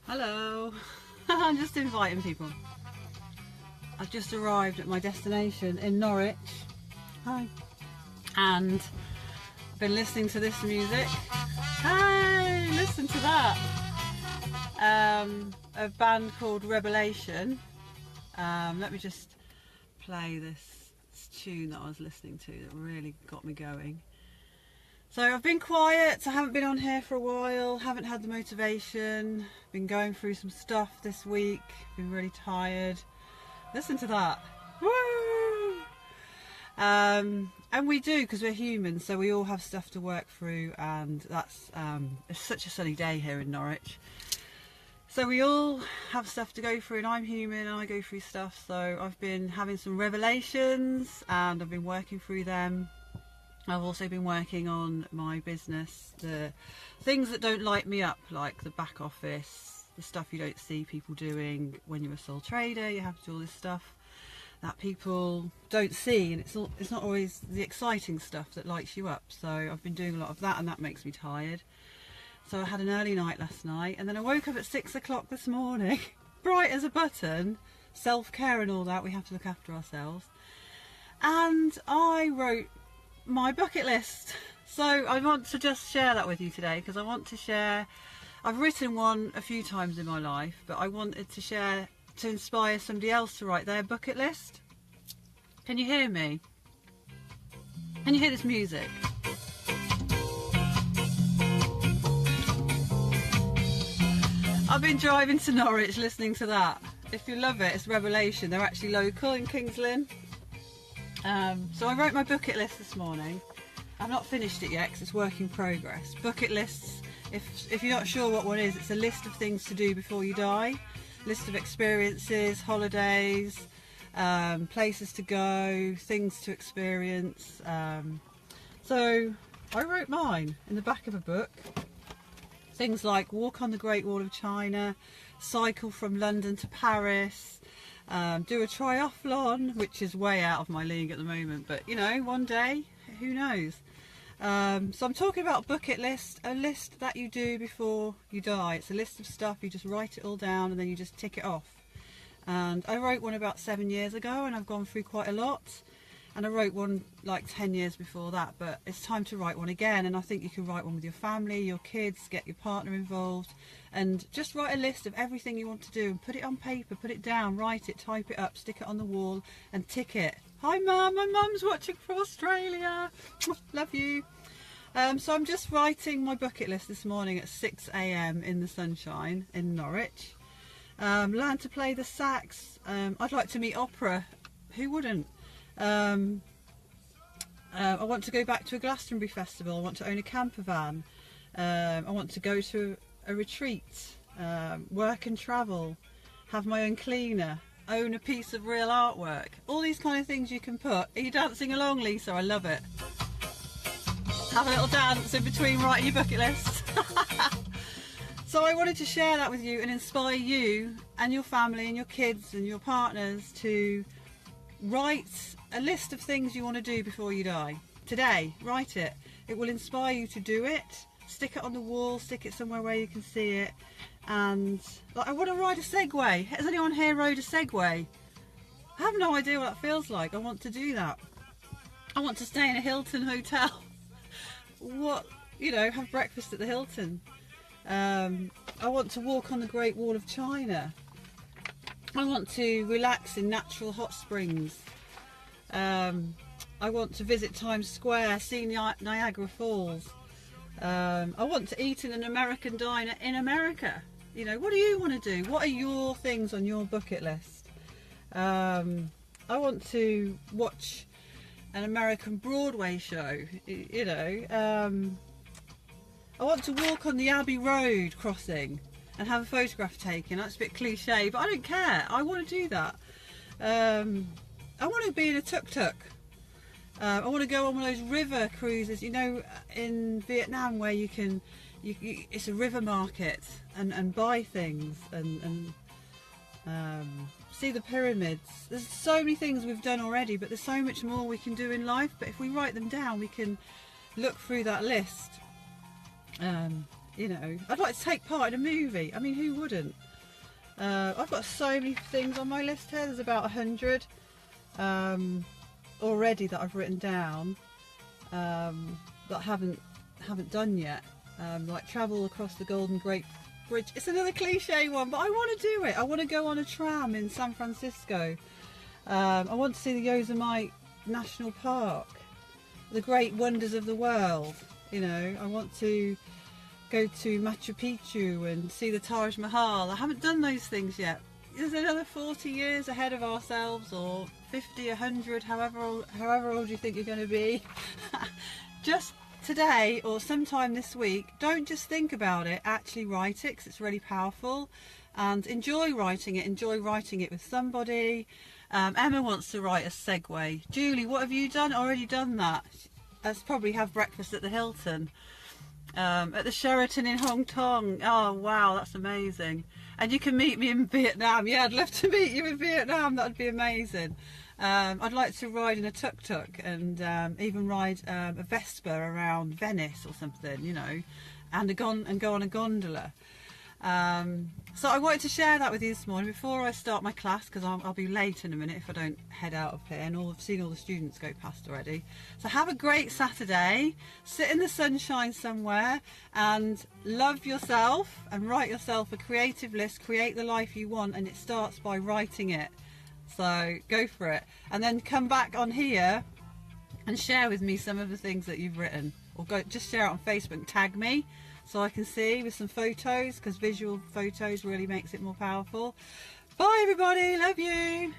Hello. I'm just inviting people. I've just arrived at my destination in Norwich. Hi. And I've been listening to this music. Hey, listen to that. A band called Revelation. Let me just play this tune that I was listening to that really got me going. So I've been quiet, I haven't been on here for a while, haven't had the motivation, been going through some stuff this week, been really tired. Listen to that. Woo! And we do, because we're human, so we all have stuff to work through, and that's it's such a sunny day here in Norwich. So we all have stuff to go through, and I'm human and I go through stuff, so I've been having some revelations and I've been working through them. I've also been working on my business, the things that don't light me up, like the back office, the stuff you don't see people doing when you're a sole trader. You have to do all this stuff that people don't see, and it's not always the exciting stuff that lights you up. So I've been doing a lot of that, and that makes me tired. So I had an early night last night, and then I woke up at 6 o'clock this morning, bright as a button, self-care and all that, we have to look after ourselves. And I wrote my bucket list. So I want to just share that with you today, because I want to share, I've written one a few times in my life, but I wanted to share to inspire somebody else to write their bucket list. Can you hear me? Can you hear this music? I've been driving to Norwich listening to that. If you love it, it's Revelation. They're actually local in Kings Lynn. So I wrote my bucket list this morning. I've not finished it yet because it's work in progress. Bucket lists, if you're not sure what one is, it's a list of things to do before you die. List of experiences, holidays, places to go, things to experience. So I wrote mine in the back of a book. Things like walk on the Great Wall of China, cycle from London to Paris, do a triathlon, which is way out of my league at the moment, but you know, one day, who knows. So I'm talking about bucket list, a list that you do before you die. It's a list of stuff, you just write it all down and then you just tick it off. And I wrote one about 7 years ago, and I've gone through quite a lot. And I wrote one like 10 years before that, but it's time to write one again. And I think you can write one with your family, your kids, get your partner involved, and just write a list of everything you want to do and put it on paper, put it down, write it, type it up, stick it on the wall and tick it. Hi Mum, my mum's watching from Australia. Love you. So I'm just writing my bucket list this morning at 6 AM in the sunshine in Norwich. Learn to play the sax. I'd like to meet opera. Who wouldn't? I want to go back to a Glastonbury festival. I want to own a camper van. I want to go to a retreat, work and travel, have my own cleaner, own a piece of real artwork. All these kind of things you can put. Are you dancing along, Lisa? I love it. Have a little dance in between writing your bucket list. So I wanted to share that with you and inspire you and your family and your kids and your partners to write a list of things you want to do before you die. Today, write it. It will inspire you to do it. Stick it on the wall, stick it somewhere where you can see it. And like, I want to ride a Segway. Has anyone here rode a Segway? I have no idea what that feels like. I want to do that. I want to stay in a Hilton hotel. Have breakfast at the Hilton. I want to walk on the Great Wall of China. I want to relax in natural hot springs. I want to visit Times Square, see Niagara Falls. I want to eat in an American diner in America. You know, what do you want to do? What are your things on your bucket list? I want to watch an American Broadway show. I want to walk on the Abbey Road crossing and have a photograph taken. That's a bit cliche, but I don't care. I want to do that. I want to be in a tuk-tuk. I want to go on one of those river cruises, you know, in Vietnam, where you can, it's a river market and buy things and see the pyramids. There's so many things we've done already, but there's so much more we can do in life. But if we write them down, we can look through that list you know, I'd like to take part in a movie. I mean, who wouldn't? I've got so many things on my list here. There's about 100 already that I've written down that I haven't done yet. Like travel across the Golden Gate Bridge. It's another cliche one, but I want to do it. I want to go on a tram in San Francisco. I want to see the Yosemite National Park, the great wonders of the world. You know, I want to go to Machu Picchu and see the Taj Mahal. I haven't done those things yet. There's another 40 years ahead of ourselves, or 50, 100, however old you think you're going to be. Just today or sometime this week, don't just think about it, actually write it, because it's really powerful, and enjoy writing it. Enjoy writing it with somebody. Emma wants to write a segue. Julie, what have you done? Already done that. Let's probably have breakfast at the Hilton, at the Sheraton in Hong Kong. Oh wow, that's amazing. And you can meet me in Vietnam. Yeah, I'd love to meet you in Vietnam. That would be amazing. I'd like to ride in a tuk-tuk and even ride a Vespa around Venice or something, you know, and go on a gondola. So I wanted to share that with you this morning before I start my class, because I'll be late in a minute if I don't head out of here, and I've seen all the students go past already. So have a great Saturday, sit in the sunshine somewhere and love yourself and write yourself a creative list. Create the life you want, and it starts by writing it. So go for it, and then come back on here and share with me some of the things that you've written, or just share it on Facebook, tag me so I can see with some photos, because visual photos really makes it more powerful. Bye everybody, love you.